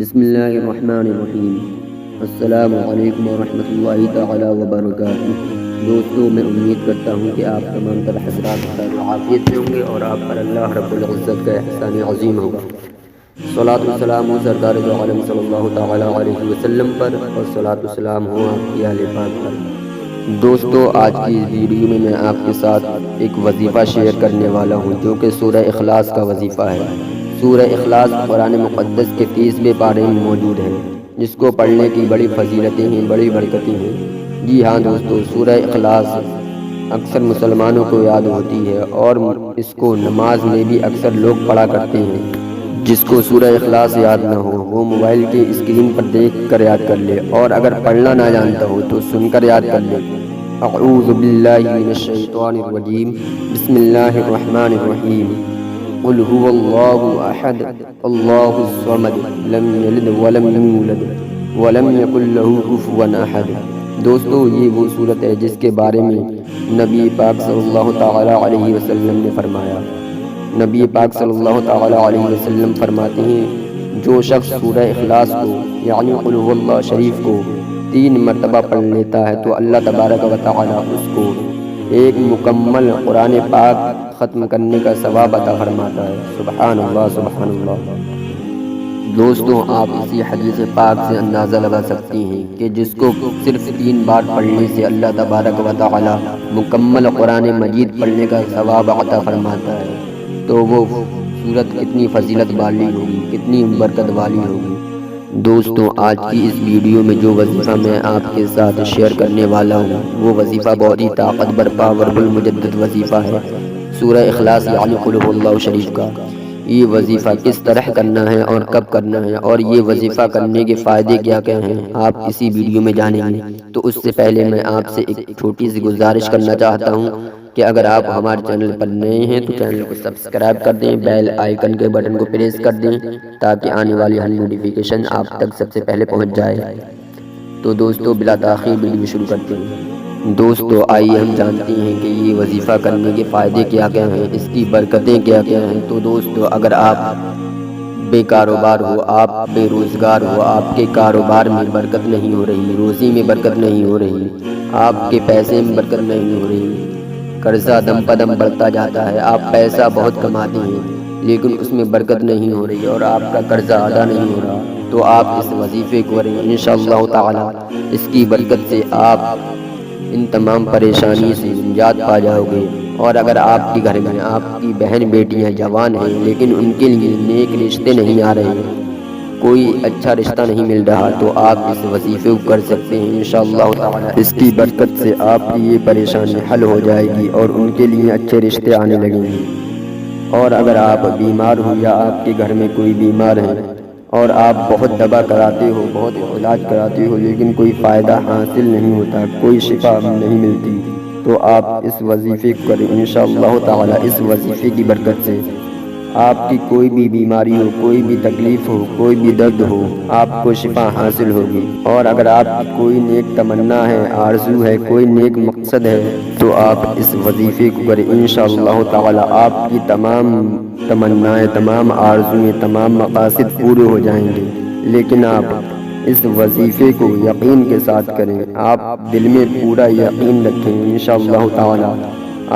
بسم اللہ الرحمن الرحیم۔ السلام علیکم ورحمۃ اللہ تعالی وبرکاتہ۔ دوستو، میں امید کرتا ہوں کہ آپ تمام تر حضرات خیر و عافیت سے ہوں گے اور آپ پر اللہ رب العزت کا احسان عظیم ہوگا۔ صلاۃ والسلام ہو سرکار دو عالم صلی اللہ تعالی علیہ وسلم پر، اور صلاۃ والسلام ہو آپ کی اہل پاک پر۔ دوستو، آج کی اس ویڈیو میں آپ کے ساتھ ایک وظیفہ شیئر کرنے والا ہوں جو کہ سورہ اخلاص کا وظیفہ ہے۔ سورہ اخلاص قرآن مقدس کے 30ویں پارے میں موجود ہے، جس کو پڑھنے کی بڑی فضیلتیں ہیں، بڑی برکتیں ہیں۔ جی ہاں دوستو، سورہ اخلاص اکثر مسلمانوں کو یاد ہوتی ہے اور اس کو نماز میں بھی اکثر لوگ پڑھا کرتے ہیں۔ جس کو سورہ اخلاص یاد نہ ہو وہ موبائل کی اسکرین پر دیکھ کر یاد کر لے، اور اگر پڑھنا نہ جانتا ہو تو سن کر یاد کر لے۔ اعوذ باللہ من الشیطان الرجیم، بسم اللہ الرحمن الرحیم۔ قل هو اللہ احد اللہ الصمد لم یلد ولم یولد ولم یکن لہ کفوا احد۔ دوستو، یہ وہ صورت ہے جس کے بارے میں نبی پاک صلی اللہ تعالی علیہ وسلم نے فرمایا۔ نبی پاک صلی اللہ تعالی علیہ وسلم فرماتے ہیں، جو شخص سورہ اخلاص کو یعنی قل هو اللہ شریف کو 3 مرتبہ پڑھ لیتا ہے تو اللہ تبارک و تعالی اس کو ایک مکمل قرآن پاک ختم کرنے کا ثواب عطا فرماتا ہے۔ سبحان اللہ، سبحان اللہ۔ دوستو، آپ اسی حدیث پاک سے اندازہ لگا سکتی ہیں کہ جس کو صرف 3 بار پڑھنے سے اللہ تبارک و تعالی مکمل قرآن مجید پڑھنے کا ثواب عطا فرماتا ہے، تو وہ صورت کتنی فضیلت والی ہوگی، کتنی برکت والی ہوگی۔ دوستو، آج کی اس ویڈیو میں جو وظیفہ میں آپ کے ساتھ شیئر کرنے والا ہوں وہ وظیفہ بہت ہی طاقتور پاورفل مجدد وظیفہ ہے، سورہ اخلاص یعنی قل هو اللہ شریف کا۔ یہ وظیفہ کس طرح کرنا ہے اور کب کرنا ہے، اور یہ وظیفہ کرنے کے فائدے کیا کیا ہیں، آپ اسی ویڈیو میں جانیں گے۔ تو اس سے پہلے میں آپ سے ایک چھوٹی سی گزارش کرنا چاہتا ہوں کہ اگر آپ ہمارے چینل پر نئے ہیں تو چینل کو سبسکرائب کر دیں، بیل آئیکن کے بٹن کو پریس کر دیں تاکہ آنے والی ہر نوٹیفیکیشن آپ تک سب سے پہلے پہنچ جائے۔ تو دوستو، بلا تاخیر ویڈیو شروع کرتے ہیں۔ دوستو، آئیے ہم جانتے ہیں کہ یہ وظیفہ کرنے کے فائدے کیا کیا ہیں، اس کی برکتیں کیا کیا ہیں۔ تو دوستو، اگر آپ بے کاروبار ہو، آپ بے روزگار ہو، آپ کے کاروبار میں برکت نہیں ہو رہی، روزی میں برکت نہیں ہو رہی، آپ کے پیسے میں برکت نہیں ہو رہی، قرضہ دم پدم بڑھتا جاتا ہے، آپ پیسہ بہت کماتے ہیں لیکن اس میں برکت نہیں ہو رہی اور آپ کا قرضہ ادا نہیں ہو رہا، تو آپ اس وظیفے کو کریں، انشاءاللہ تعالی اس کی برکت سے آپ ان تمام پریشانی سے نجات پا جاؤ گے۔ اور اگر آپ کے گھر میں آپ کی بہن بیٹیاں جوان ہیں لیکن ان کے لیے نیک رشتے نہیں آ رہے، کوئی اچھا رشتہ نہیں مل رہا، تو آپ اس وظیفے کو کر سکتے ہیں، انشاءاللہ تعالی اس کی برکت سے آپ کی یہ پریشانی حل ہو جائے گی اور ان کے لیے اچھے رشتے آنے لگیں گے۔ اور اگر آپ بیمار ہو یا آپ کے گھر میں کوئی بیمار ہے اور آپ بہت دوا کراتے ہو، بہت علاج کراتے ہو لیکن کوئی فائدہ حاصل نہیں ہوتا، کوئی شفا نہیں ملتی، تو آپ اس وظیفے کو کریں، انشاءاللہ تعالی اس وظیفے کی برکت سے آپ کی کوئی بھی بیماری ہو، کوئی بھی تکلیف ہو، کوئی بھی درد ہو، آپ کو شفا حاصل ہوگی۔ اور اگر آپ کی کوئی نیک تمنا ہے، آرزو ہے، کوئی نیک مقصد ہے تو آپ اس وظیفے کو کریں، انشاءاللہ تعالی آپ کی تمام تمنائیں، تمام آرزویں، تمام مقاصد پورے ہو جائیں گے۔ لیکن آپ اس وظیفے کو یقین کے ساتھ کریں، آپ دل میں پورا یقین رکھیں، انشاءاللہ تعالی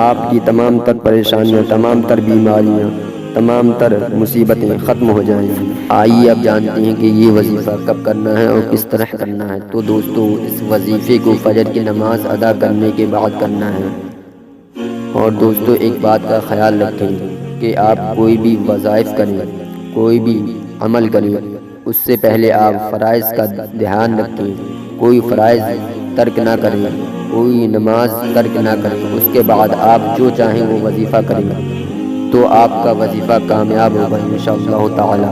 آپ کی تمام تر پریشانیاں، تمام تر بیماریاں، تمام تر مصیبتیں ختم ہو جائیں گی۔ آئیے اب جانتے ہیں کہ یہ وظیفہ کب کرنا ہے اور کس طرح کرنا ہے۔ تو دوستو، اس وظیفے کو فجر کی نماز ادا کرنے کے بعد کرنا ہے۔ اور دوستو، ایک بات کا خیال رکھیں کہ آپ کوئی بھی وظائف کریں، کوئی بھی عمل کریں، اس سے پہلے آپ فرائض کا دھیان رکھیں، کوئی فرائض ترک نہ کریں، کوئی نماز ترک نہ کریں، اس کے بعد آپ جو چاہیں وہ وظیفہ کریں تو آپ کا وظیفہ کامیاب ہوگا، انشاءاللہ تعالی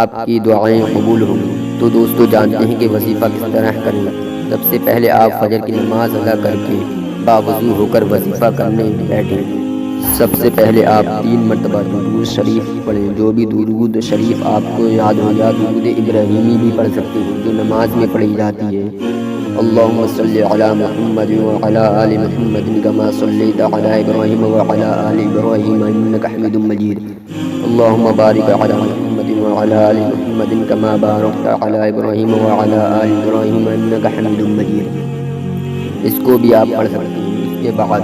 آپ کی دعائیں قبول ہوں گی۔ تو دوستو، جانتے ہیں کہ وظیفہ کس طرح کریں۔ سب سے پہلے آپ فجر کی نماز ادا کر کے باوضو ہو کر وظیفہ کرنے بیٹھیں۔ سب سے پہلے آپ 3 مرتبہ درود شریف پڑھیں، جو بھی درود شریف آپ کو یاد ہو، یا درود ابراہیمی بھی پڑھ سکتے ہیں جو نماز میں پڑھی جاتی ہے۔ اللہم صلی علی محمد وعلی آل محمد کما صلیت علی ابراہیم وعلی آل ابراہیم انک حمید مجید۔ اللہم بارک علی محمد وعلى آل محمد كما باركت على إبراهيم وعلى آل إبراهيم إنك حميد مجيد۔ اس کو بھی آپ پڑھ سکتے ہیں۔ اس کے بعد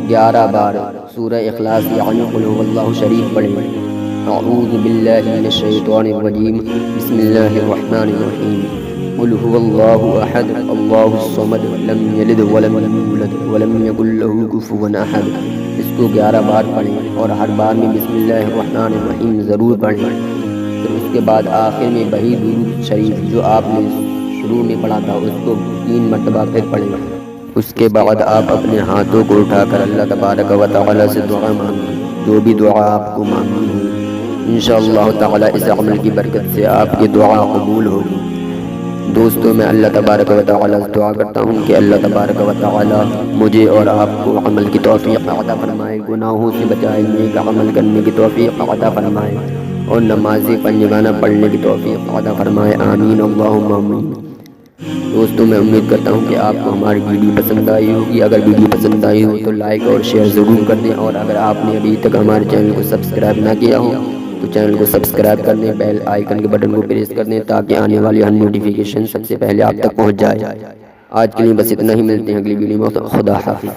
11 بار سورہ اخلاص یعنی قل هو اللہ شریف پڑھیں۔ اعوذ باللہ من الشیطان الرجیم، بسم اللہ الرحمن الرحیم، قل هو اللہ احد اللہ الصمد لم یلد ولم یولد ولم یکن له کفوا احد۔ اس کو 11 بار پڑھیں اور ہر بار میں بسم اللہ الرحمن الرحیم ضرور پڑھیں۔ پھر اس کے بعد آخر میں وہی درود شریف جو آپ نے شروع میں پڑھا تھا اس کو 3 مرتبہ پھر پڑھیں۔ اس کے بعد آپ اپنے ہاتھوں کو اٹھا کر اللہ تبارک و تعالی سے دعا مانگیں، جو بھی دعا آپ کو مانگنی ہو۔ انشاءاللہ تعالی اس عمل کی برکت سے آپ کی دعا قبول ہوگی۔ دوستوں میں اللہ تبارک و تعالی سے دعا کرتا ہوں کہ اللہ تبارک و تعالی مجھے اور آپ کو عمل کی توفیق عطا فرمائے، گناہوں سے بچائے، نیک عمل کرنے کی توفیق عطا فرمائے اور نماز پنجگانہ پڑھنے کی توفیق عطا فرمائے، آمین اللہم آمین۔ دوستوں میں امید کرتا ہوں کہ آپ کو ہماری ویڈیو پسند آئی ہوگی۔ اگر ویڈیو پسند آئی ہو تو لائک اور شیئر ضرور کر دیں، اور اگر آپ نے ابھی تک ہمارے چینل کو سبسکرائب نہ کیا ہو تو چینل کو سبسکرائب کر دیں، بیل آئیکن کے بٹن کو پریس کر دیں تاکہ آنے والی ہر نوٹیفیکیشن سب سے پہلے آپ تک پہنچ جائے۔ آج کے لیے بس اتنا ہی، ملتے ہیں اگلی ویڈیو میں، خدا حافظ۔